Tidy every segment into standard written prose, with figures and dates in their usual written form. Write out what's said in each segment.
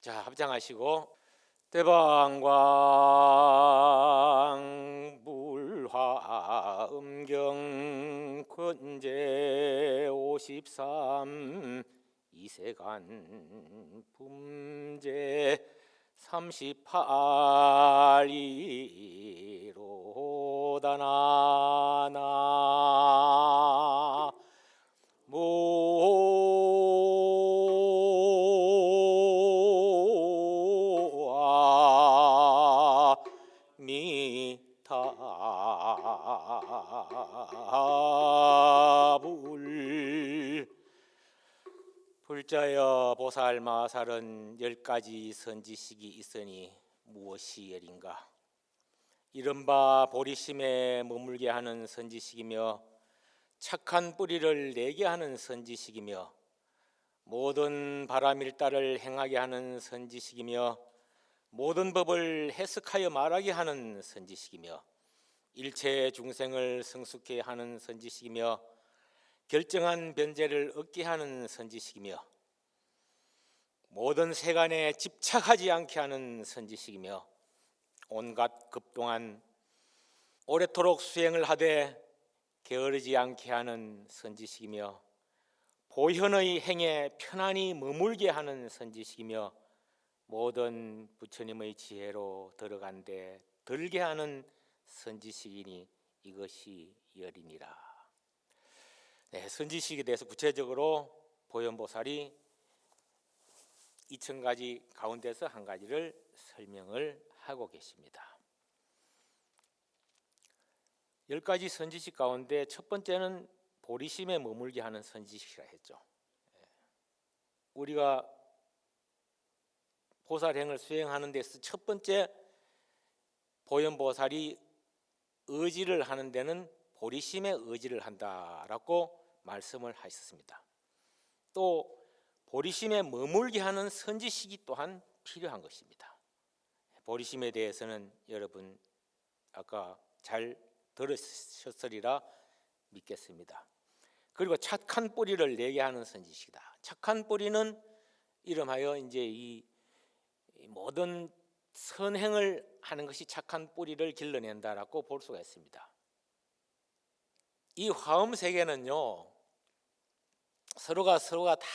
자, 합장하시고 대방광 물화 음경 권제 53 이세간 품제 38이로다나나 모아 미타불 불자여 보살마살은 10가지 선지식이 있으니 무엇이 열인가? 이른바 보리심에 머물게 하는 선지식이며 착한 뿌리를 내게 하는 선지식이며 모든 바람일다를 행하게 하는 선지식이며 모든 법을 해석하여 말하게 하는 선지식이며 일체 중생을 성숙케 하는 선지식이며 결정한 변제를 얻게 하는 선지식이며 모든 세간에 집착하지 않게 하는 선지식이며 온갖 급동안 오래도록 수행을 하되 게으르지 않게 하는 선지식이며 보현의 행에 편안히 머물게 하는 선지식이며 모든 부처님의 지혜로 들어간데 들게 하는 선지식이니 이것이 열이니라. 네, 선지식에 대해서 구체적으로 보현보살이 2000가지 가운데서 한 가지를 설명을 하고 계십니다. 10가지 선지식 가운데 첫 번째는 보리심에 머물게 하는 선지식이라 했죠. 우리가 보살행을 수행하는 데서 첫 번째 보현보살이 의지를 하는 데는 보리심에 의지를 한다라고 말씀을 하셨습니다. 또 보리심에 머물게 하는 선지식이 또한 필요한 것입니다. 보리심에 대해서는 여러분 아까 잘 들으셨으리라 믿겠습니다. 그리고 착한 뿌리를 내게 하는 선지식이다. 착한 뿌리는 이름하여 이제 이 모든 선행을 하는 것이 착한 뿌리를 길러낸다라고 볼 수가 있습니다. 이 화엄 세계는요, 서로가 다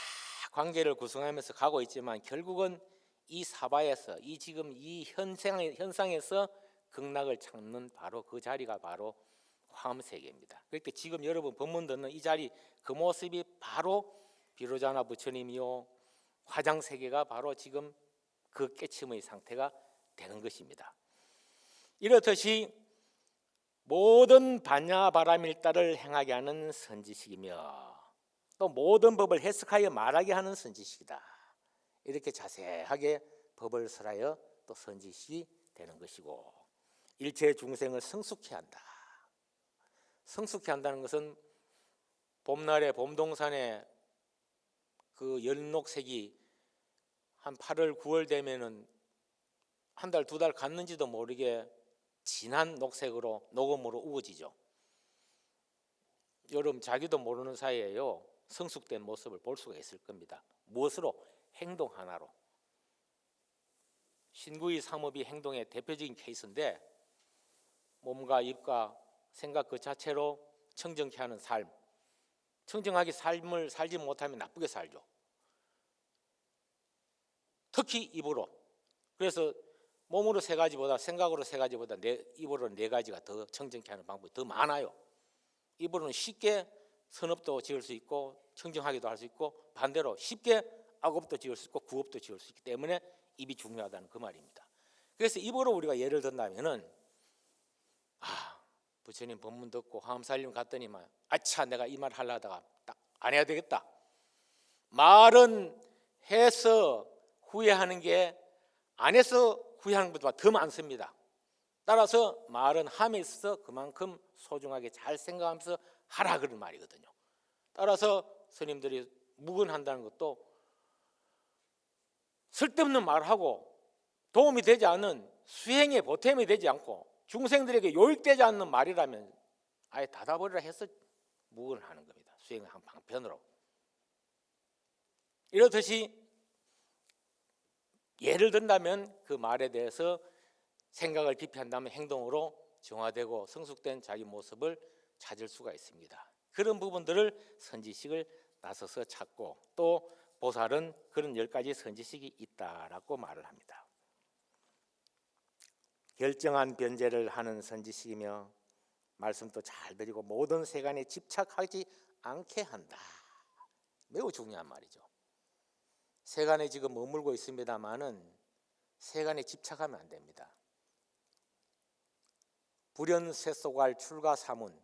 관계를 구성하면서 가고 있지만 결국은 이 사바에서 지금 이 현상에서 극락을 찾는 바로 그 자리가 바로 화엄 세계입니다. 그러니까 지금 여러분 법문 듣는 이 자리 그 모습이 바로 비로자나 부처님이요 화장 세계가 바로 지금 그 깨침의 상태가 되는 것입니다. 이렇듯이 모든 반야바라밀다를 행하게 하는 선지식이며 또 모든 법을 해석하여 말하게 하는 선지식이다. 이렇게 자세하게 법을 설하여 또 선지식이 되는 것이고 일체 중생을 성숙케 한다. 성숙케 한다는 것은 봄날에 봄동산에 그 연녹색이 한 8월 9월 되면은 한 달 두 달 갔는지도 모르게 진한 녹색으로 녹음으로 우거지죠. 여러분 자기도 모르는 사이에요 성숙된 모습을 볼 수가 있을 겁니다. 무엇으로? 행동 하나로. 신구의 삼업이 행동의 대표적인 케이스인데 몸과 입과 생각 그 자체로 청정케 하는 삶, 청정하게 삶을 살지 못하면 나쁘게 살죠. 특히 입으로. 그래서 몸으로 3가지보다 생각으로 3가지보다 입으로 4가지가 더 청정케 하는 방법이 더 많아요. 입으로는 쉽게 선업도 지을 수 있고 청정하기도 할 수 있고 반대로 쉽게 악업도 지을 수 있고 구업도 지을 수 있기 때문에 입이 중요하다는 그 말입니다. 그래서 입으로 우리가 예를 든다면은 부처님 법문 듣고 화엄살림 갔더니만 아차 내가 이 말 하려다가 딱 안 해야 되겠다. 말은 해서 후회하는 게 안 해서 후회하는 것보다 더 많습니다. 따라서 말은 함에 있어서 그만큼 소중하게 잘 생각하면서 하라 그런 말이거든요. 따라서 스님들이 묵은한다는 것도 쓸데없는 말하고 도움이 되지 않는 수행에 보탬이 되지 않고 중생들에게 요익되지 않는 말이라면 아예 닫아버리라 해서 묵은하는 겁니다. 수행의 한 방편으로. 이렇듯이 예를 든다면 그 말에 대해서 생각을 깊이 한다면 행동으로 정화되고 성숙된 자기 모습을 찾을 수가 있습니다. 그런 부분들을 선지식을 나서서 찾고, 또 보살은 그런 10가지 선지식이 있다라고 말을 합니다. 결정한 변제를 하는 선지식이며, 말씀도 잘 드리고 모든 세간에 집착하지 않게 한다. 매우 중요한 말이죠. 세간에 지금 머물고 있습니다마는 세간에 집착하면 안 됩니다. 불연 세속할 출가사문.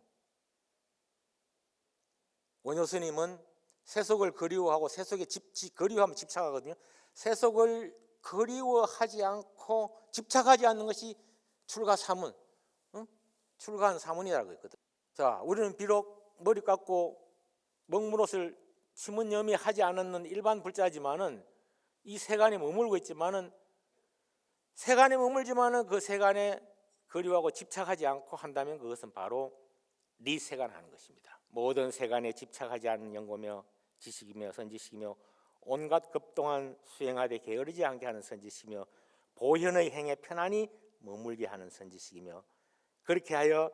원효스님은 세속을 그리워하고 세속에 그리워하면 집착하거든요. 세속을 그리워하지 않고 집착하지 않는 것이 출가사문, 출가한 사문이라고 했거든. 자, 우리는 비록 머리 깎고 먹물 옷을 심은염이 하지 않는 일반 불자지만은 이 세간에 머물고 있지만은 세간에 머물지만은 그 세간에 그리워하고 집착하지 않고 한다면 그것은 바로 네 세간하는 것입니다. 모든 세간에 집착하지 않는 연고며 지식이며 선지식이며 온갖 급동안 수행하되 게으르지 않게 하는 선지식이며 보현의 행에 편안히 머물게 하는 선지식이며, 그렇게 하여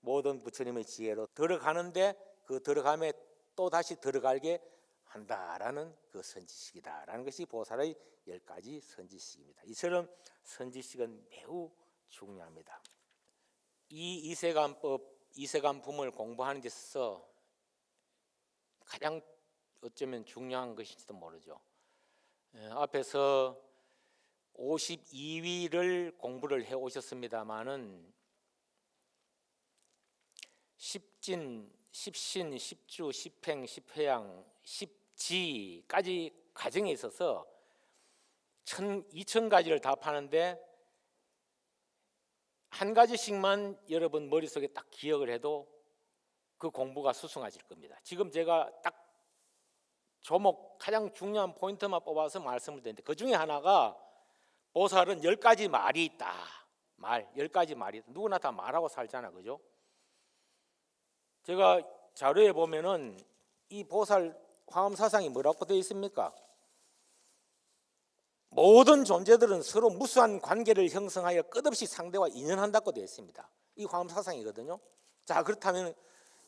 모든 부처님의 지혜로 들어가는데 그 들어감에 또 다시 들어가게 한다라는 그 선지식이다라는 것이 보살의 10가지 선지식입니다. 이처럼 선지식은 매우 중요합니다. 이 이세간법, 이세간품을 공부하는 데 있어서 가장 어쩌면 중요한 것인지도 모르죠. 앞에서 52위를 공부를 해 오셨습니다마는 십진, 십신, 십주, 십행, 십회양, 십지까지 과정에 있어서 2000가지를 다 파는데 한 가지씩만 여러분 머릿속에 딱 기억을 해도 그 공부가 수승하실 겁니다. 지금 제가 딱 조목 가장 중요한 포인트만 뽑아서 말씀을 드리는데, 그 중에 하나가 보살은 10가지 말이 있다. 10가지 말이 있다. 누구나 다 말하고 살잖아, 그죠? 제가 자료에 보면은 이 보살 화엄사상이 뭐라고 되어 있습니까? 모든 존재들은 서로 무수한 관계를 형성하여 끝없이 상대와 인연한다고 되어 있습니다. 이 화엄사상이거든요. 자, 그렇다면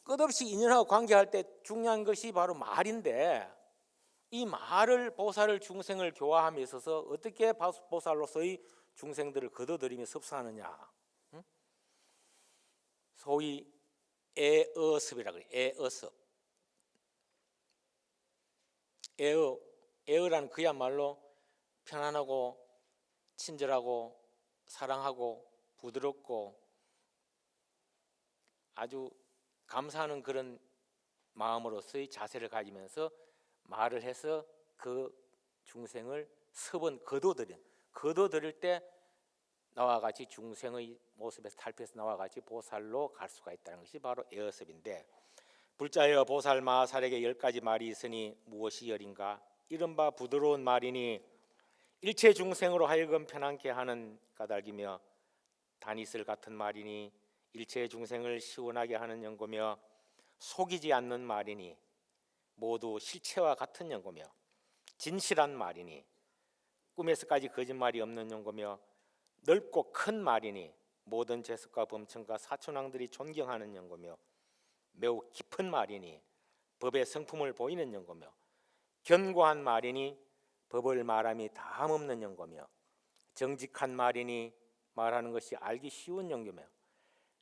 끝없이 인연하고 관계할 때 중요한 것이 바로 말인데, 이 말을 보살을 중생을 교화함에 있어서 어떻게 보살로서의 중생들을 거둬들이며 섭사하느냐, 소위 애어습이라고 해요. 애어습. 애어라는 그야말로 편안하고 친절하고 사랑하고 부드럽고 아주 감사하는 그런 마음으로서의 자세를 가지면서 말을 해서 그 중생을 섭은 거둬들일 때 나와 같이 중생의 모습에서 탈피해서 나와 같이 보살로 갈 수가 있다는 것이 바로 애어습인데, 불자여 보살 마살에게 10가지 말이 있으니 무엇이 열인가? 이른바 부드러운 말이니 일체 중생으로 하여금 편안케 하는 까닭이며, 다니슬 같은 말이니 일체 중생을 시원하게 하는 연고며, 속이지 않는 말이니 모두 실체와 같은 연고며, 진실한 말이니 꿈에서까지 거짓말이 없는 연고며, 넓고 큰 말이니 모든 제석과 범천과 사천왕들이 존경하는 연고며, 매우 깊은 말이니 법의 성품을 보이는 연고며, 견고한 말이니 법을 말함이 다함없는 연고며, 정직한 말이니 말하는 것이 알기 쉬운 연고며,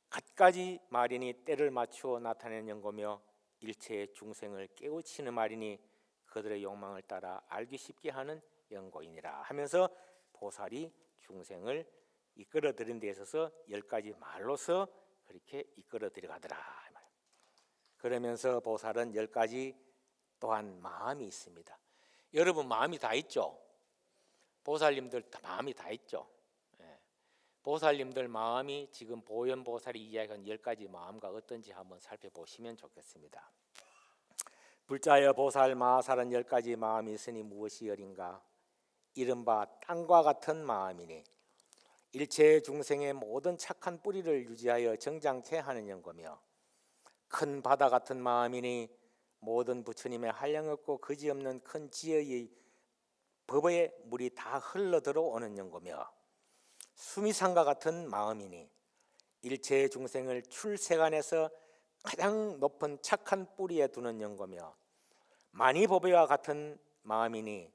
갖가지 말이니 때를 맞추어 나타내는 연고며, 일체의 중생을 깨우치는 말이니 그들의 욕망을 따라 알기 쉽게 하는 연고이니라 하면서 보살이 중생을 이끌어 들인 데 있어서 10가지 말로서 그렇게 이끌어 들어가더라. 그러면서 보살은 10가지 또한 마음이 있습니다. 여러분 마음이 다 있죠? 보살님들 다 마음이 다 있죠? 보살님들 마음이 지금 보현보살이 이야기한 10가지 마음과 어떤지 한번 살펴보시면 좋겠습니다. 불자여 보살 마살은 10가지 마음이 있으니 무엇이 열인가? 이른바 땅과 같은 마음이니 일체 중생의 모든 착한 뿌리를 유지하여 정장케 하는 연고며, 큰 바다 같은 마음이니 모든 부처님의 한량없고 거지없는 큰 지혜의 법의 물이 다 흘러 들어오는 연고며 수미산과 같은 마음이니 일체의 중생을 출세간에서 가장 높은 착한 뿌리에 두는 연고며 만이보배와 같은 마음이니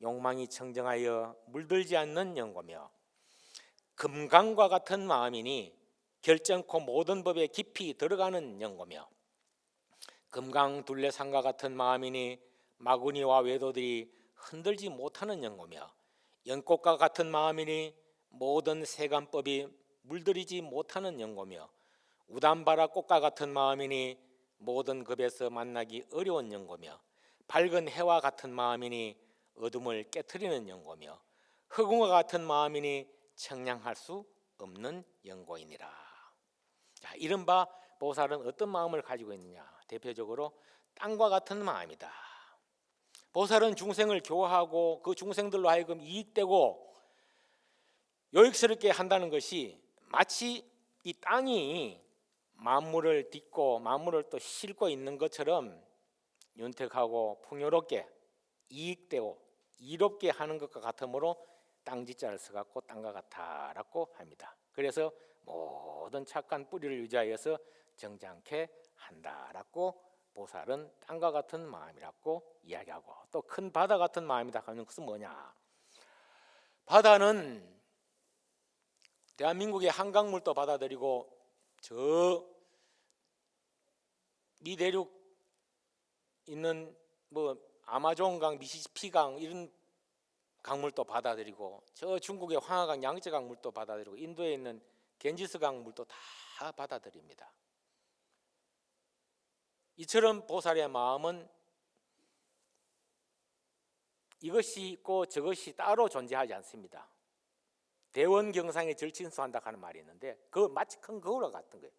욕망이 청정하여 물들지 않는 연고며 금강과 같은 마음이니 결정코 모든 법에 깊이 들어가는 연고며 금강둘레산과 같은 마음이니 마구니와 외도들이 흔들지 못하는 연고며 연꽃과 같은 마음이니 모든 세간법이 물들이지 못하는 연고며 우담바라 꽃과 같은 마음이니 모든 급에서 만나기 어려운 연고며 밝은 해와 같은 마음이니 어둠을 깨트리는 연고며 흑웅과 같은 마음이니 청량할 수 없는 연고이니라. 자, 이른바 보살은 어떤 마음을 가지고 있느냐? 대표적으로 땅과 같은 마음이다. 보살은 중생을 교화하고 그 중생들로 하여금 이익되고 요익스럽게 한다는 것이 마치 이 땅이 만물을 딛고 만물을 또 싣고 있는 것처럼 윤택하고 풍요롭게 이익되고 이롭게 하는 것과 같으므로 땅지자를 써갖고 땅과 같아라고 합니다. 그래서 모든 착한 뿌리를 유지하여서 정장케 한다라고 보살은 땅과 같은 마음이라고 이야기하고, 또 큰 바다 같은 마음이다 하는 것은 뭐냐? 바다는 대한민국의 한강물도 받아들이고 저 미대륙 있는 뭐 아마존강, 미시시피강 이런 강물도 받아들이고 저 중국의 황하강, 양쯔강 물도 받아들이고 인도에 있는 겐지스강 물도 다 받아들입니다. 이처럼 보살의 마음은 이것이 있고 저것이 따로 존재하지 않습니다. 대원경상에 절친소한다 하는 말이 있는데 그 마치 큰 거울과 같은 거예요.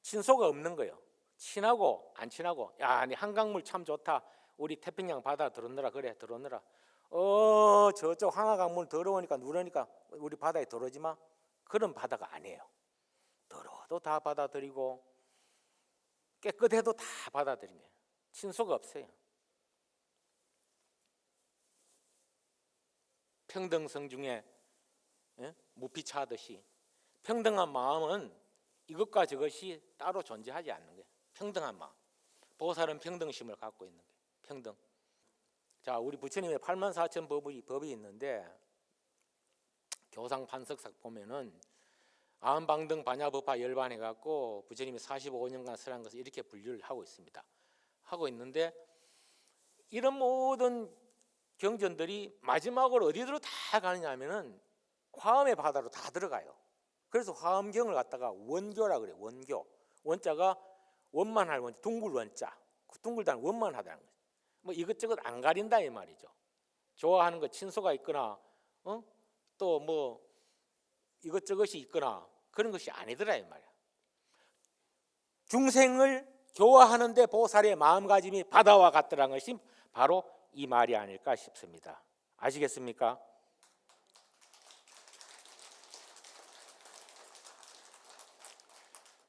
친소가 없는 거예요. 친하고 안 친하고, 야, 네 한강물 참 좋다, 우리 태평양 바다 들어오느라, 그래 들어오느라, 저쪽 황하강물 더러우니까 누르니까 우리 바다에 들어오지 마, 그런 바다가 아니에요. 더러워도 다 받아들이고 깨끗해도 다 받아들이면 친소가 없어요. 평등성 중에 무피차하듯이 평등한 마음은 이것과 저것이 따로 존재하지 않는 거예요. 평등한 마음. 보살은 평등심을 갖고 있는 거예요. 평등. 자, 우리 부처님의 84,000 법이 있는데 교상 판석삭 보면은 아한방등 반야법화 열반해 갖고 부처님이 45년간 설한 것을 이렇게 분류를 하고 있습니다. 하고 있는데 이런 모든 경전들이 마지막으로 어디로 다 가느냐 하면은 화엄의 바다로 다 들어가요. 그래서 화엄경을 갖다가 원교라 그래요. 원교. 원자가 원만할 원자, 둥글 원자. 둥글다는 원만하다는 거죠. 뭐 이것저것 안 가린다 이 말이죠. 좋아하는 거 친소가 있거나 또 뭐 이것저것이 있거나 그런 것이 아니더라 이 말이야. 중생을 교화하는데 보살의 마음가짐이 바다와 같더라는 것이 바로 이 말이 아닐까 싶습니다. 아시겠습니까?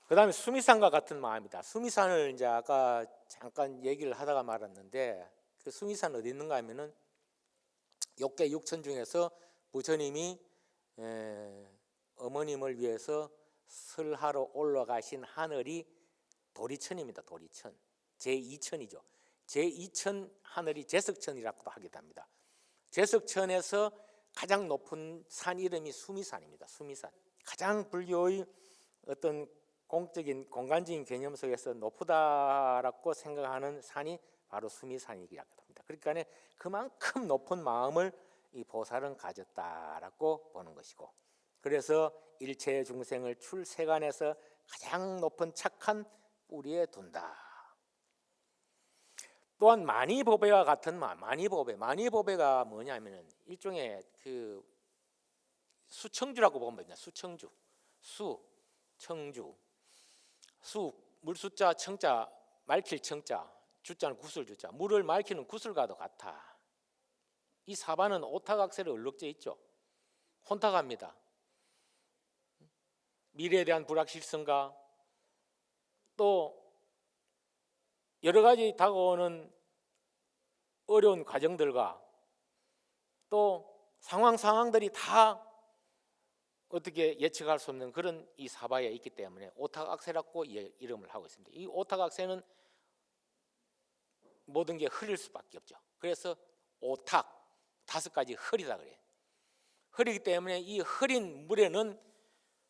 그 다음에 수미산과 같은 마음이다. 수미산을 이제 아까 잠깐 얘기를 하다가 말았는데 그 수미산 어디 있는가 하면은 욕계 6천 중에서 부처님이 어머님을 위해서 설하러 올라가신 하늘이 도리천입니다. 도리천. 제2천이죠. 제2천 하늘이 제석천이라고도 하기도 합니다. 제석천에서 가장 높은 산 이름이 수미산입니다. 수미산. 가장 불교의 어떤 공적인 공간적인 개념 속에서 높다라고 생각하는 산이 바로 수미산이라고 합니다. 그러니까 그만큼 높은 마음을 이 보살은 가졌다라고 보는 것이고, 그래서 일체 중생을 출세간에서 가장 높은 착한 뿌리에 둔다. 또한 만이보배와 같은 마음. 만이보배가 뭐냐면은 일종의 그 수청주라고 보면 됩니다. 수청주, 수 물숫자 청자 맑힐 청자, 주자는 구슬 주자, 물을 맑히는 구슬과도 같아. 이 사바는 오타각세를 얼룩져 있죠. 혼탁합니다. 미래에 대한 불확실성과 또 여러 가지 다가오는 어려운 과정들과 또 상황들이 다 어떻게 예측할 수 없는 그런 이 사바에 있기 때문에 오탁악세라고 이름을 하고 있습니다. 이 오탁악세는 모든 게 흐릴 수밖에 없죠. 그래서 오탁, 5가지 흐리다 그래요. 흐리기 때문에 이 흐린 물에는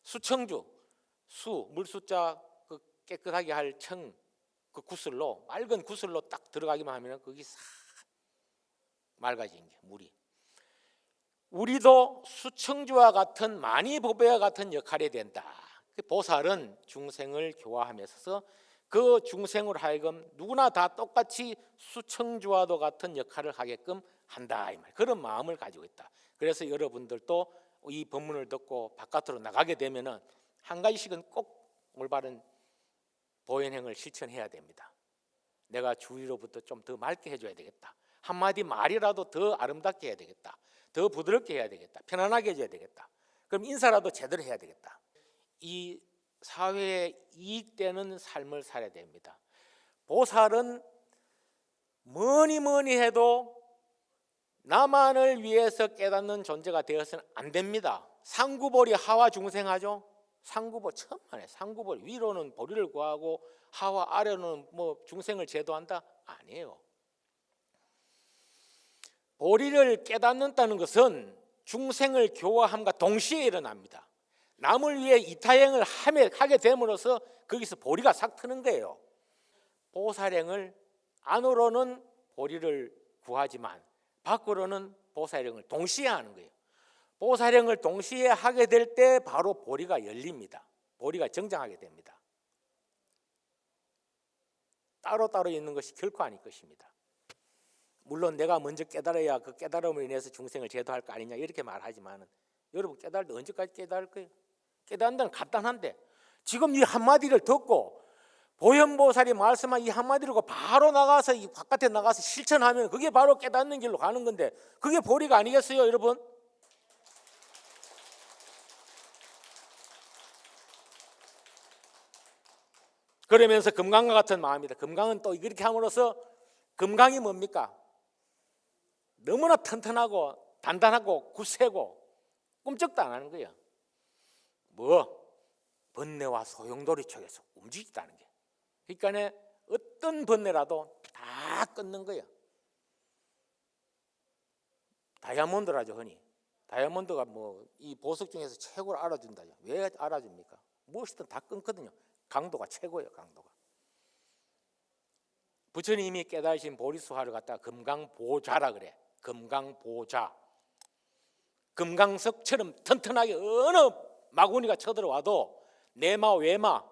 수청주, 물 숫자 그 깨끗하게 할 청, 그 구슬로, 맑은 구슬로 딱 들어가기만 하면 거기 싹 맑아지는 게 물이. 우리도 수청주와 같은 만이보배와 같은 역할이 된다. 보살은 중생을 교화하면서 그 중생으로 하여금 누구나 다 똑같이 수청주와도 같은 역할을 하게끔 한다, 이 말. 그런 마음을 가지고 있다. 그래서 여러분들도 이 법문을 듣고 바깥으로 나가게 되면은 한 가지씩은 꼭 올바른 보현행을 실천해야 됩니다. 내가 주위로부터 좀 더 맑게 해줘야 되겠다. 한마디 말이라도 더 아름답게 해야 되겠다. 더 부드럽게 해야 되겠다. 편안하게 해줘야 되겠다. 그럼 인사라도 제대로 해야 되겠다. 이 사회에 이익되는 삶을 살아야 됩니다. 보살은 뭐니 해도 나만을 위해서 깨닫는 존재가 되어서는 안 됩니다. 상구보리 하와 중생하죠. 상구보 천만에 상구보리 위로는 보리를 구하고 하와 아래로는 뭐 중생을 제도한다? 아니에요. 보리를 깨닫는다는 것은 중생을 교화함과 동시에 일어납니다. 남을 위해 이타행을 하게 됨으로써 거기서 보리가 싹 트는 거예요. 보살행을 안으로는 보리를 구하지만 밖으로는 보살행을 동시에 하는 거예요. 보살행을 동시에 하게 될 때 바로 보리가 열립니다. 보리가 정장하게 됩니다. 따로따로 있는 것이 결코 아닐 것입니다. 물론 내가 먼저 깨달아야 그 깨달음으로 인해서 중생을 제도할 거 아니냐 이렇게 말하지만 여러분 깨달을 때 언제까지 깨달을 거예요? 깨닫는 건 간단한데 지금 이 한마디를 듣고 보현보살이 말씀한 이 한마디를 듣고 바로 나가서 이 바깥에 나가서 실천하면 그게 바로 깨닫는 길로 가는 건데 그게 보리가 아니겠어요, 여러분? 그러면서 금강과 같은 마음이다. 금강은 또 이렇게 함으로써 금강이 뭡니까? 너무나 튼튼하고 단단하고 굳세고 꿈쩍도 안 하는 거예요. 번뇌와 소용돌이 쪽에서 움직이다는 게. 그러니까 어떤 번뇌라도 다 끊는 거예요. 다이아몬드라죠, 흔히. 다이아몬드가 뭐 이 보석 중에서 최고로 알아준다. 왜 알아줍니까? 무엇이든 다 끊거든요. 강도가 최고예요, 강도가. 부처님이 깨달으신 보리수화를 갖다가 금강보좌라 그래. 금강보좌. 금강석처럼 튼튼하게 어느 마구니가 쳐들어와도 내마 외마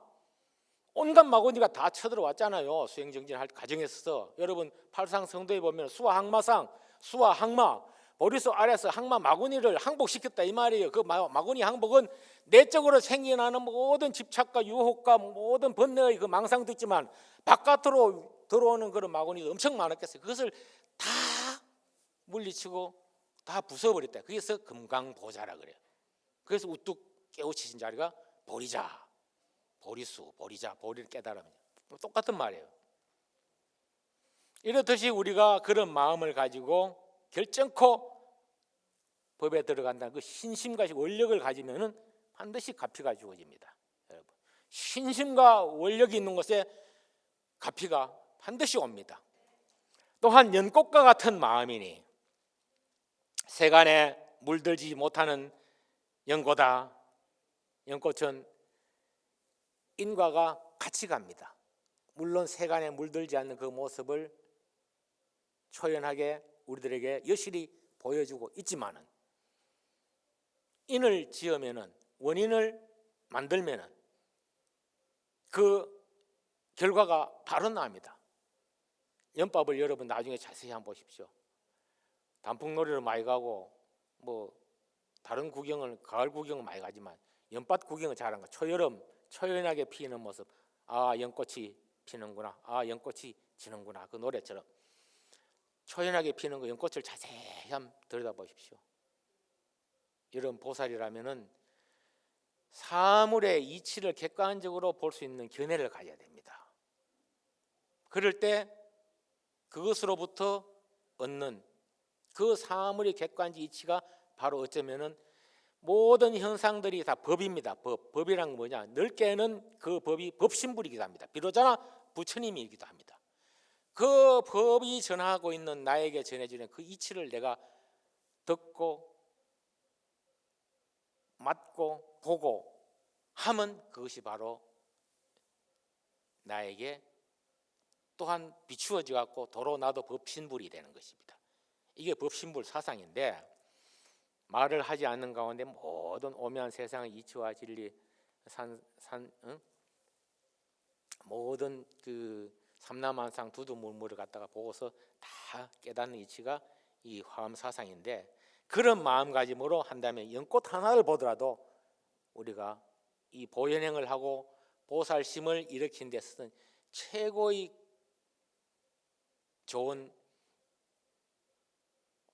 온갖 마구니가 다 쳐들어왔잖아요. 수행정진할 과정에서. 여러분 팔상성도에 보면 수화항마상, 수화항마, 보리수 아래서 항마 마구니를 항복시켰다 이 말이에요. 그 마구니 항복은 내적으로 생겨나는 모든 집착과 유혹과 모든 번뇌의 그 망상도 있지만 바깥으로 들어오는 그런 마구니도 엄청 많았겠어요. 그것을 다 물리치고 다 부숴버렸다. 그래서 금강보좌라 그래요. 그래서 우뚝 깨우치신 자리가 보리자, 보리수, 보리자, 보리를 깨달으면 똑같은 말이에요. 이렇듯이 우리가 그런 마음을 가지고 결정코 법에 들어간다는 그 신심과 원력을 가지면은 반드시 가피가 주어집니다. 여러분, 신심과 원력이 있는 곳에 가피가 반드시 옵니다. 또한 연꽃과 같은 마음이니 세간에 물들지 못하는 연고다. 연꽃은 인과가 같이 갑니다. 물론 세간에 물들지 않는 그 모습을 초연하게 우리들에게 여실히 보여주고 있지만은 인을 지으면은 원인을 만들면은 그 결과가 바로 나옵니다. 연밥을 여러분 나중에 자세히 한번 보십시오. 단풍놀이를 많이 가고 뭐 다른 구경을 가을 구경을 많이 가지만 연밭 구경을 잘한 거. 초여름 초연하게 피는 모습. 아, 연꽃이 피는구나. 아, 연꽃이 지는구나. 그 노래처럼 초연하게 피는 그 연꽃을 자세히 한번 들여다보십시오. 이런 보살이라면은 사물의 이치를 객관적으로 볼 수 있는 견해를 가져야 됩니다. 그럴 때 그것으로부터 얻는 그 사물의 객관지 이치가 바로 어쩌면은 모든 현상들이 다 법입니다. 법이란 뭐냐? 넓게는 그 법이 법신불이기도 합니다. 비로자나 부처님이기도 합니다. 그 법이 전하고 있는 나에게 전해지는 그 이치를 내가 듣고 맞고 보고 하면 그것이 바로 나에게 또한 비추어져 갖고 도로 나도 법신불이 되는 것입니다. 이게 법신불 사상인데, 말을 하지 않는 가운데 모든 오묘한 세상의 이치와 진리, 모든 그 삼라만상 두두물물을 갖다가 보고서 다 깨닫는 이치가 이 화엄 사상인데, 그런 마음가짐으로 한다면 연꽃 하나를 보더라도 우리가 이 보현행을 하고 보살심을 일으킨 데 쓰는 최고의 좋은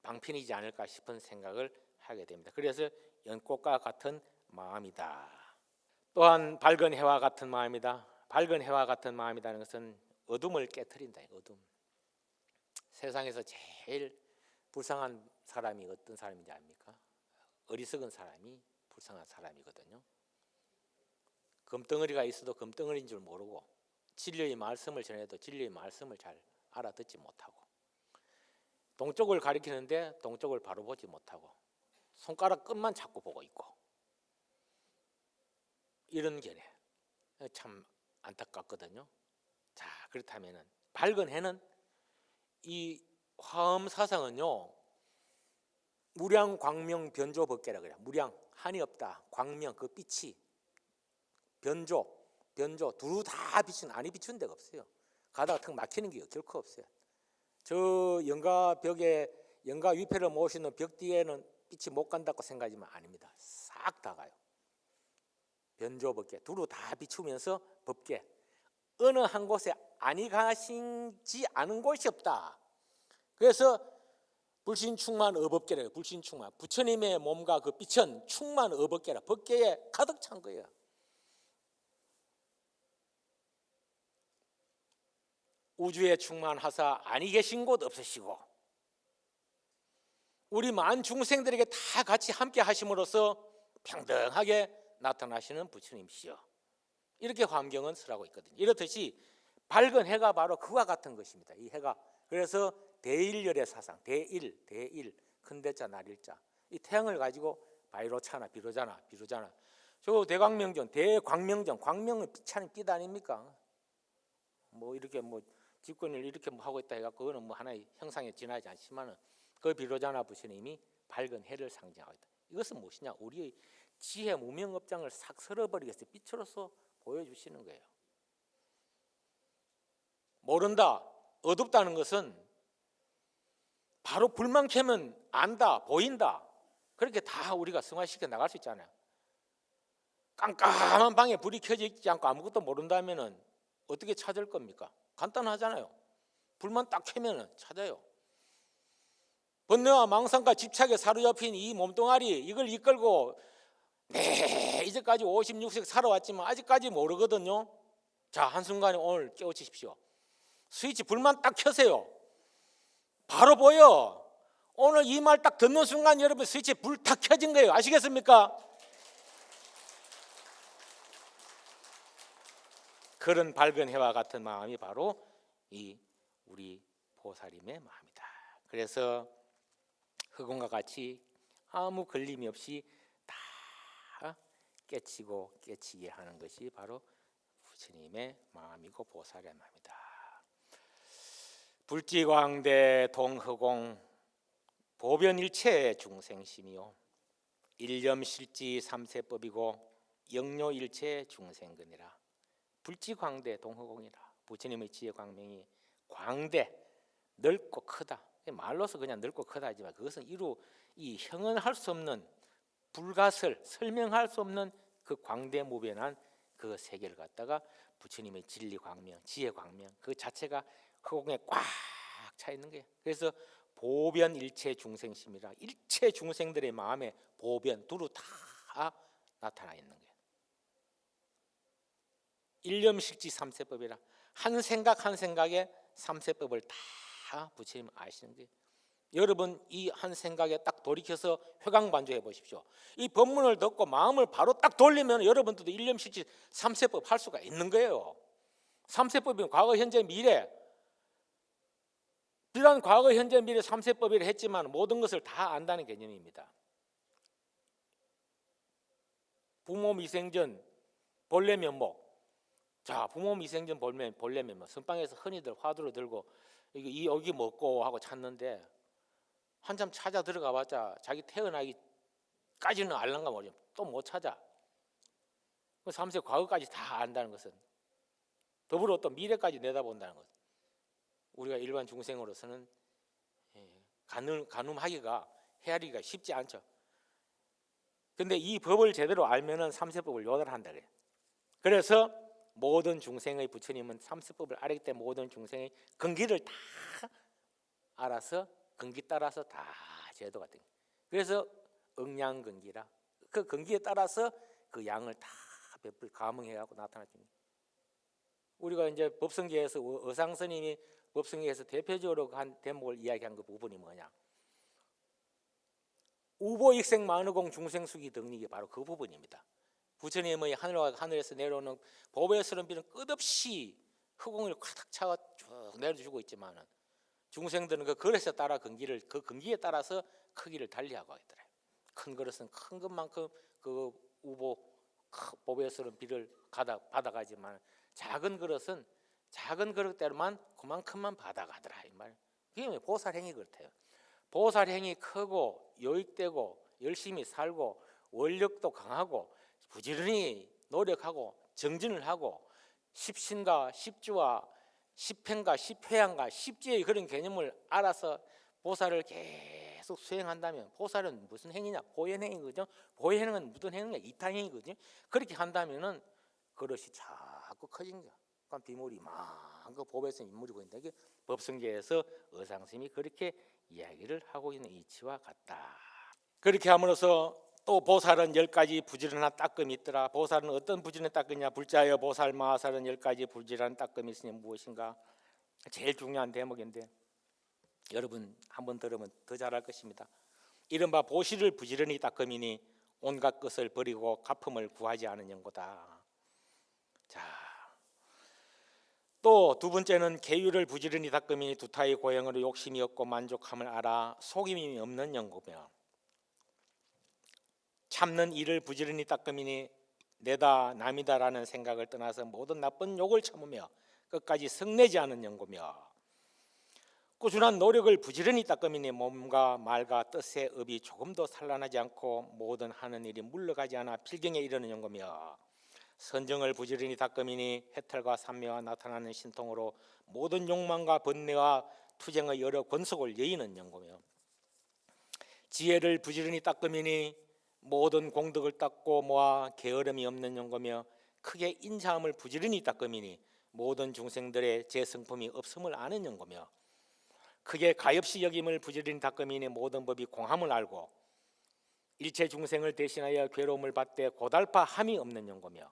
방편이지 않을까 싶은 생각을 하게 됩니다. 그래서 연꽃과 같은 마음이다. 또한 밝은 해와 같은 마음이다. 밝은 해와 같은 마음이라는 것은 어둠을 깨트린다. 어둠. 세상에서 제일 불쌍한 사람이 어떤 사람인지 압니까? 어리석은 사람이 불쌍한 사람이거든요. 금덩어리가 있어도 금덩어리인 줄 모르고, 진리의 말씀을 전해도 진리의 말씀을 잘 알아듣지 못하고, 동쪽을 가리키는데 동쪽을 바로 보지 못하고 손가락 끝만 자꾸 보고 있고, 이런 견해 참 안타깝거든요. 자, 그렇다면 밝은 해는, 이 화엄 사상은요, 무량 광명 변조 법계라 그래요. 무량, 한이 없다. 광명, 그 빛이 변조 두루 다 비춘, 아니 비춘 데가 없어요. 가다가 턱 막히는 게 결코 없어요. 저 영가 벽에, 영가 위패를 모시는 벽 뒤에는 빛이 못 간다고 생각하지만 아닙니다. 싹 다 가요. 변조 법계 두루 다 비추면서 법계, 어느 한 곳에 아니 가신지 않은 곳이 없다. 그래서 불신충만 어법계래요. 불신충만, 부처님의 몸과 그 빛은 충만 어법계라, 법계에 가득 찬 거예요. 우주에 충만하사 아니 계신 곳 없으시고, 우리 만 중생들에게 다 같이 함께 하심으로써 평등하게 나타나시는 부처님이시여, 이렇게 환경은 설하고 있거든요. 이렇듯이 밝은 해가 바로 그와 같은 것입니다. 이 해가. 그래서 대일열의 사상, 대일 큰 대자 날일자, 이 태양을 가지고 바이로차나 비로자나 저 대광명전, 대광명전, 광명은 빛하는 빛 아닙니까? 뭐 이렇게 뭐 집권을 이렇게 하고 있다 해갖고 그거는 뭐 하나의 형상에 지나지 않지만은, 그 비로자나 부처님이 밝은 해를 상징하고 있다. 이것은 무엇이냐? 우리의 지혜 무명업장을 싹 쓸어버리겠어요. 빛으로서 보여주시는 거예요. 모른다, 어둡다는 것은 바로 불만 켜면 안다, 보인다, 그렇게 다 우리가 승화시켜 나갈 수 있잖아요. 깜깜한 방에 불이 켜져 있지 않고 아무것도 모른다면은 어떻게 찾을 겁니까? 간단하잖아요. 불만 딱 켜면 찾아요. 번뇌와 망상과 집착에 사로잡힌 이 몸뚱아리, 이걸 이끌고 이제까지 56세 살아왔지만 아직까지 모르거든요. 자, 한순간에 오늘 깨우치십시오. 스위치 불만 딱 켜세요. 바로 보여. 오늘 이 말 딱 듣는 순간 여러분 스위치 불 탁 켜진 거예요. 아시겠습니까? 그런 밝은 해와 같은 마음이 바로 이 우리 보살님의 마음이다. 그래서 흑원과 같이 아무 걸림이 없이 다 깨치고 깨치게 하는 것이 바로 부처님의 마음이고 보살의 마음이다. 불지광대 동흑공 보변일체 중생심이요 일념실지 삼세법이고 영료일체 중생근이라. 불지광대 동흑공이라. 부처님의 지혜 광명이 광대, 넓고 크다. 말로서 그냥 넓고 크다 하지만 그것은 이 형언할 수 없는, 불가설, 설명할 수 없는 그 광대무변한 그 세계를 갖다가 부처님의 진리 광명, 지혜 광명 그 자체가 흑공에 꽉 차 있는 거예요. 그래서 보변 일체 중생심이라, 일체 중생들의 마음에 보변 두루 다 나타나 있는 거예요. 일념식지 삼세법이라, 한 생각 한 생각에 삼세법을 다 부처님 아시는 거예요. 여러분 이 한 생각에 딱 돌이켜서 회광반조해 보십시오. 이 법문을 듣고 마음을 바로 딱 돌리면 여러분들도 일념실치 3세법 할 수가 있는 거예요. 3세법이면 과거 현재 미래, 비단 과거 현재 미래 3세법이라 했지만 모든 것을 다 안다는 개념입니다. 부모 미생전 본래 면목. 자, 부모 미생전 본래 면목. 선방에서 흔히들 화두를 들고 이 여기 먹고 하고 찾는데 한참 찾아 들어가봤자 자기 태어나기까지는 알랑가 모르죠. 또 못 찾아. 3세 과거까지 다 안다는 것은 더불어 또 미래까지 내다본다는 것. 우리가 일반 중생으로서는 가늠하기가 헤아리기가 쉽지 않죠. 근데 이 법을 제대로 알면은 3세법을 요달한다 그래요. 그래서 모든 중생의 부처님은 3세법을 알기 때문에 모든 중생의 근기를 다 알아서 근기 따라서 다 제도가 된 거예요. 그래서 응양근기라 그 근기에 따라서 그 양을 다 베풀 감응해갖고 나타나죠. 우리가 이제 법성계에서 어상스님이 법성계에서 대표적으로 한 대목을 이야기한 그 부분이 뭐냐? 우보익생 만의공 중생수기 등리기 바로 그 부분입니다. 부처님의 하늘에서 내려오는 보배스러운 비는 끝없이 흑공을 가득 차가 쭉 내려주고 있지만 중생들은 그 그릇에 따라 그 근기에 따라서 크기를 달리하고 있더래요. 큰 그릇은 큰 것만큼 그 보배스러운 비를 받아가지만 작은 그릇은 작은 그릇대로만 그만큼만 받아가더라 이 말. 이게 보살행위 그렇대요. 보살행위 크고 요익되고 열심히 살고 원력도 강하고 부지런히 노력하고 정진을 하고 십신과 십주와 십행과 십회양과 십지의 그런 개념을 알아서 보살을 계속 수행한다면 보살은 무슨 행위냐? 보현행위거든요. 보현행은 무슨 행위냐? 이타행위거든요. 그렇게 한다면은 그릇이 자꾸 커진 거야. 그러니까 비물이 많고 보배성 인물이고 있는데 이게 법성계에서 어상스님이 그렇게 이야기를 하고 있는 이치와 같다. 그렇게 함으로써 또 보살은 10가지 부지런한 따끔이 있더라. 보살은 어떤 부지런한 따끔이냐? 불자여 보살 마살은 10가지 부지런한 따끔이 있으니 무엇인가? 제일 중요한 대목인데 여러분 한번 들으면 더 잘할 것입니다. 이른바 보시를 부지런히 닦음이니 온갖 것을 버리고 가품을 구하지 않은 연고다. 자, 또 두 번째는 계율을 부지런히 닦음이니 두타의 고행으로 욕심이 없고 만족함을 알아 속임이 없는 연고며 참는 이를 부지런히 닦음이니 내다 남이다라는 생각을 떠나서 모든 나쁜 욕을 참으며 끝까지 성내지 않은 연고며 꾸준한 노력을 부지런히 닦음이니 몸과 말과 뜻의 업이 조금도 산란하지 않고 모든 하는 일이 물러가지 않아 필경에 이르는 연고며 선정을 부지런히 닦음이니 해탈과 삼매와 나타나는 신통으로 모든 욕망과 번뇌와 투쟁의 여러 권속을 여의는 연고며 지혜를 부지런히 닦음이니 모든 공덕을 닦고 모아 게으름이 없는 연고며 크게 인자함을 부지런히 닦음이니 모든 중생들의 제 성품이 없음을 아는 연고며 크게 가엾이 여김을 부지런히 닦음이니 모든 법이 공함을 알고 일체 중생을 대신하여 괴로움을 받되 고달파함이 없는 연고며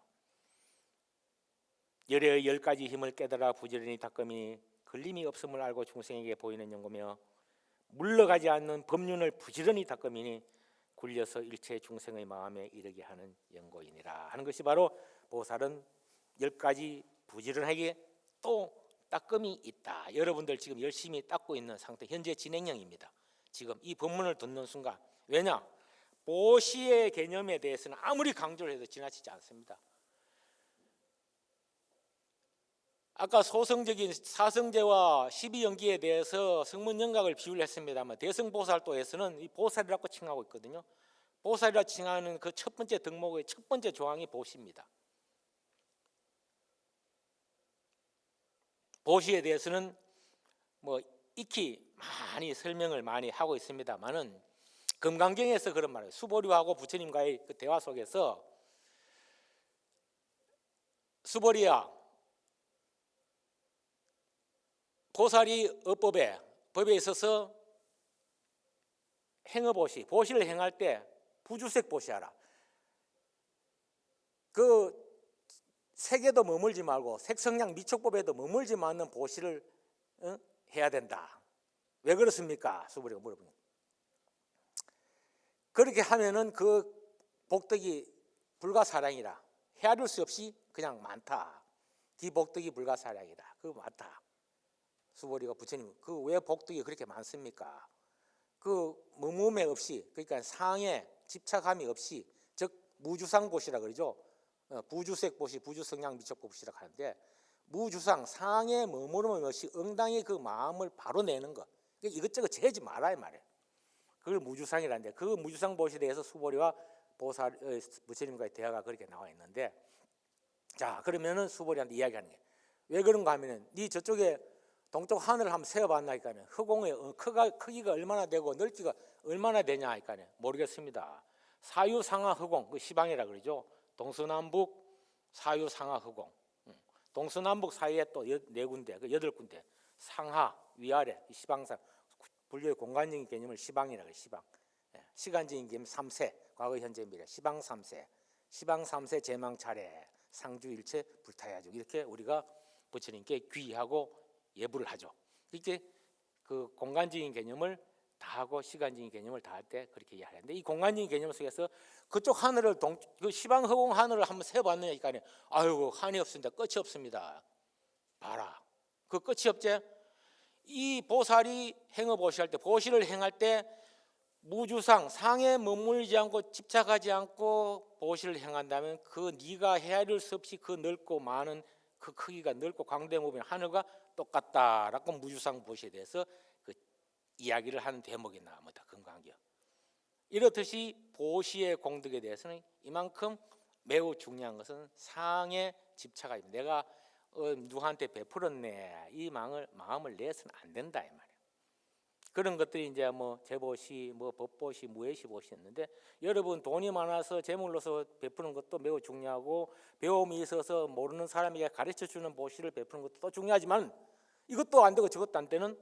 열의 10가지 힘을 깨달아 부지런히 닦음이니 걸림이 없음을 알고 중생에게 보이는 연고며 물러가지 않는 법륜을 부지런히 닦음이니 굴려서 일체 중생의 마음에 이르게 하는 연고이니라 하는 것이 바로 보살은 10가지 부지런하게 또 닦음이 있다. 여러분들 지금 열심히 닦고 있는 상태, 현재 진행형입니다. 지금 이 법문을 듣는 순간. 왜냐? 보시의 개념에 대해서는 아무리 강조를 해도 지나치지 않습니다. 아까 소성적인 사성제와 12연기에 대해서 성문영각을 비유를 했습니다만 대성보살도에서는 이 보살이라고 칭하고 있거든요. 보살이라 칭하는 그 첫 번째 덕목의 첫 번째 조항이 보시입니다. 보시에 대해서는 뭐 익히 많이 설명을 많이 하고 있습니다만은 금강경에서 그런 말이에요. 수보리하고 부처님과의 그 대화 속에서 수보리야, 보살이 법에 있어서 행어보시, 보시를 행할 때 부주색 보시하라. 그 색에도 머물지 말고 색성량 미촉법에도 머물지 않는 보시를 해야 된다. 왜 그렇습니까? 수보리가 물어보니. 그렇게 하면은 그 복덕이 불가사량이라, 헤아릴 수 없이 그냥 많다. 기 복덕이 불가사량이다. 그거 맞다. 수보리가 부처님, 그 왜 복덕이 그렇게 많습니까? 그 머무매 없이, 그러니까 상에 집착함이 없이, 즉 무주상보시라 그러죠. 부주색보시, 부주성량 미척보시라 하는데, 무주상, 상에 머무름 없이 응당히 그 마음을 바로 내는 것, 이것저것 재지 말아야 말이에요. 그걸 무주상이라는데, 그 무주상보시에 대해서 수보리와 보살 부처님과의 대화가 그렇게 나와 있는데, 자 그러면은 수보리한테 이야기하는 게 왜 그런가 하면은, 네 저쪽에 동쪽 하늘을 한번 세어봤나니까는 허공의 크기가 얼마나 되고 넓기가 얼마나 되냐 하니까는 모르겠습니다. 사유상하 허공, 그 시방이라 그러죠. 동서남북 사유상하 허공, 동서남북 사이에 또 4군데, 그 8군데, 상하 위아래 시방상, 분류의 공간적인 개념을 시방이라 그래요. 시방. 시간적인 개념 3세, 과거 현재 미래, 시방 3세, 시방 3세 제망 차례, 상주일체 불타야죠. 이렇게 우리가 부처님께 귀의하고 예불을 하죠. 이렇게 그 공간적인 개념을 다 하고 시간적인 개념을 다 할 때 그렇게 이해하는데, 이 공간적인 개념 속에서 그쪽 하늘을 그 시방 허공 하늘을 한번 세어봤느니까, 아이고 한이 없습니다. 끝이 없습니다. 봐라, 그 끝이 없지. 이 보살이 행어보시할 때, 보시를 행할 때 무주상, 상에 머물지 않고 집착하지 않고 보시를 행한다면, 그 네가 헤아릴 수 없이 그 넓고 많은 그 크기가 넓고 광대무변 하늘과 똑같다라고 무주상 보시에 대해서 그 이야기를 하는 대목이 나옵니다. 금강경. 이렇듯이 보시의 공덕에 대해서는 이만큼 매우 중요한 것은 상에 집착하지 마. 내가 누구한테 베풀었네, 이 마음을 내서는 안 된다 이 말이에요. 그런 것들이 이제 뭐 재보시, 뭐 법보시, 무예시 보시였는데, 여러분 돈이 많아서 재물로서 베푸는 것도 매우 중요하고, 배움이 있어서 모르는 사람에게 가르쳐 주는 보시를 베푸는 것도 또 중요하지만, 이것도 안 되고 저것도 안 되는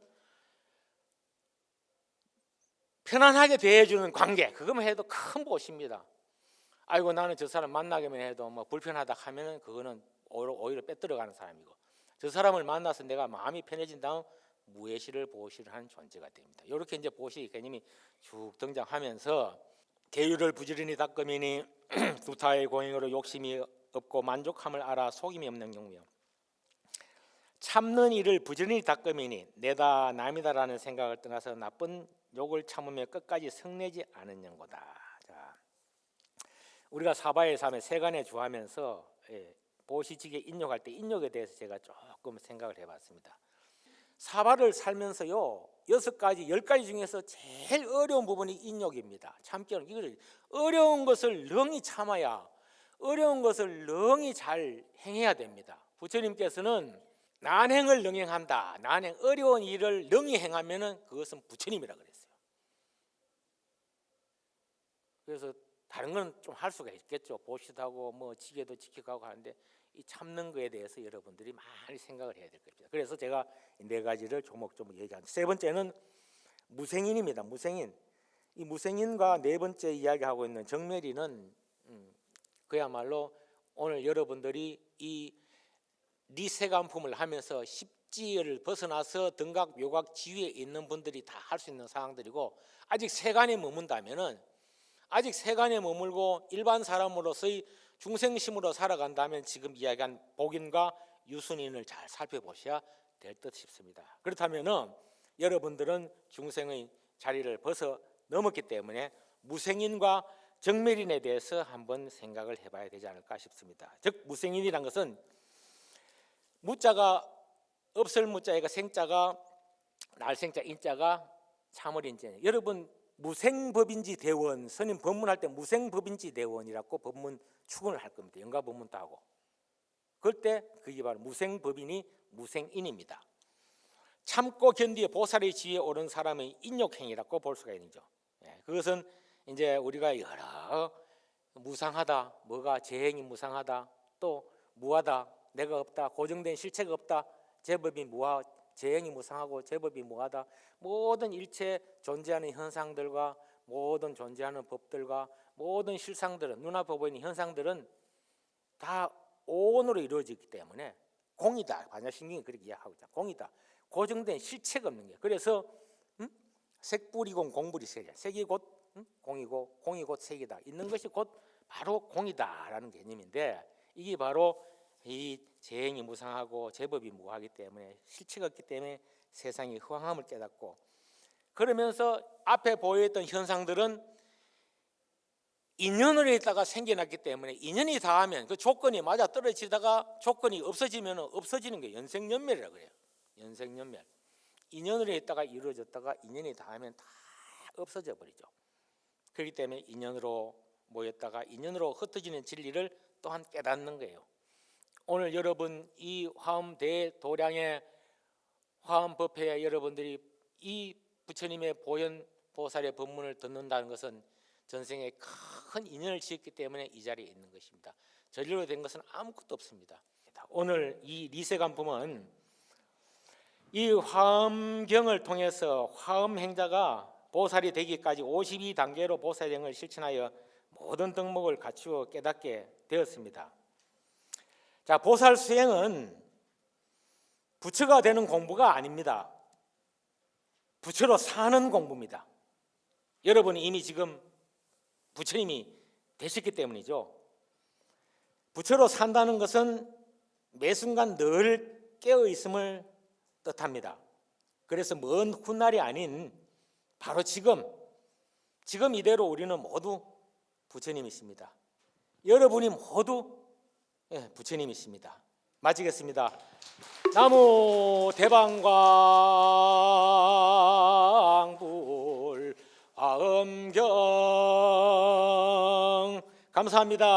편안하게 대해주는 관계, 그것만 해도 큰 보시입니다. 아이고 나는 저 사람 만나기만 해도 뭐 불편하다 하면은 그거는 오히려 빼들어가는 사람이고, 저 사람을 만나서 내가 마음이 편해진 다음 무예시를 보시를 하는 존재가 됩니다. 이렇게 이제 보시 개념이 쭉 등장하면서, 계율을 부지런히 닦으미니 두타의 공행으로 욕심이 없고 만족함을 알아 속임이 없는 경우요, 참는 일을 부지런히 닦으미니 내다 남이다라는 생각을 떠나서 나쁜 욕을 참으며 끝까지 성내지 않은 영고다. 자, 우리가 사바의 삶에 세간에 주하면서 보시직에 인욕할 때 인욕에 대해서 제가 조금 생각을 해봤습니다. 사바를 살면서요, 6가지, 10가지 중에서 제일 어려운 부분이 인욕입니다. 참기는 이걸 어려운 것을 능히 참아야, 어려운 것을 능히 잘 행해야 됩니다. 부처님께서는 난행을 능행한다, 난행, 어려운 일을 능히 행하면은 그것은 부처님이라 그랬어요. 그래서 다른 건 좀 할 수가 있겠죠. 보시도 하고 뭐 지게도 지켜가고 하는데, 이 참는 거에 대해서 여러분들이 많이 생각을 해야 될 겁니다. 그래서 제가 4가지를 조목조목 얘기합니다. 3번째는 무생인입니다. 무생인. 이 무생인과 4번째 이야기하고 있는 정멸인은 그야말로 오늘 여러분들이 이 리세간품을 하면서 십지를 벗어나서 등각, 묘각, 지위에 있는 분들이 다 할 수 있는 상황들이고, 아직 세간에 머문다면은, 아직 세간에 머물고 일반 사람으로서의 중생심으로 살아간다면 지금 이야기한 복인과 유순인을 잘 살펴보셔야 될 듯 싶습니다. 그렇다면은 여러분들은 중생의 자리를 벗어 넘었기 때문에 무생인과 정멸인에 대해서 한번 생각을 해봐야 되지 않을까 싶습니다. 즉 무생인이란 것은 무자가 없을 무자가 생자가 날생자 인자가 참을인자. 여러분 무생법인지 대원, 스님 법문할 때 무생법인지 대원이라고 법문 추근을 할 겁니다. 연가 법문도 하고. 그럴 때 그게 바로 무생법인이 무생인입니다. 참고 견디에 보살의 지위에 오른 사람의 인욕행위라고 볼 수가 있는 거죠. 그것은 이제 우리가 여러 무상하다, 뭐가 재행이 무상하다, 또 무하다, 내가 없다, 고정된 실체가 없다, 제법이 무하, 재행이 무상하고 제법이 무하다, 모든 일체 존재하는 현상들과 모든 존재하는 법들과 모든 실상들은, 눈앞에 보이는 현상들은 다 온으로 이루어지기 때문에 공이다. 반야신경이 그렇게 이야기하고 있다. 공이다. 고정된 실체가 없는 게. 그래서 색불이공 공불이 색이야. 색이 곧 공이고 공이 곧 색이다. 있는 것이 곧 바로 공이다라는 개념인데, 이게 바로 이 재행이 무상하고 제법이 무하기 때문에, 실체가 없기 때문에 세상이 허황함을 깨닫고, 그러면서 앞에 보였던 현상들은 인연으로 있다가 생겨났기 때문에, 인연이 닿으면 그 조건이 맞아 떨어지다가 조건이 없어지면 없어지는 게 연생연멸이라고 그래요. 연생연멸. 인연으로 있다가 이루어졌다가 인연이 닿으면 다 없어져 버리죠. 그렇기 때문에 인연으로 모였다가 인연으로 흩어지는 진리를 또한 깨닫는 거예요. 오늘 여러분 이 화엄 대도량의 화엄 법회에 여러분들이 이 부처님의 보현 보살의 법문을 듣는다는 것은 전생에 큰 인연을 지었기 때문에 이 자리에 있는 것입니다. 전례로 된 것은 아무것도 없습니다. 오늘 이 리세간품은 이 화엄경을 통해서 화엄행자가 보살이 되기까지 52단계로 보살행을 실천하여 모든 덕목을 갖추어 깨닫게 되었습니다. 자, 보살 수행은 부처가 되는 공부가 아닙니다. 부처로 사는 공부입니다. 여러분이 이미 지금 부처님이 되셨기 때문이죠. 부처로 산다는 것은 매 순간 늘 깨어 있음을 뜻합니다. 그래서 먼 훗날이 아닌 바로 지금 이대로 우리는 모두 부처님이십니다. 여러분이 모두 부처님이십니다. 마치겠습니다. 나무 대방광불 화엄경 감사합니다.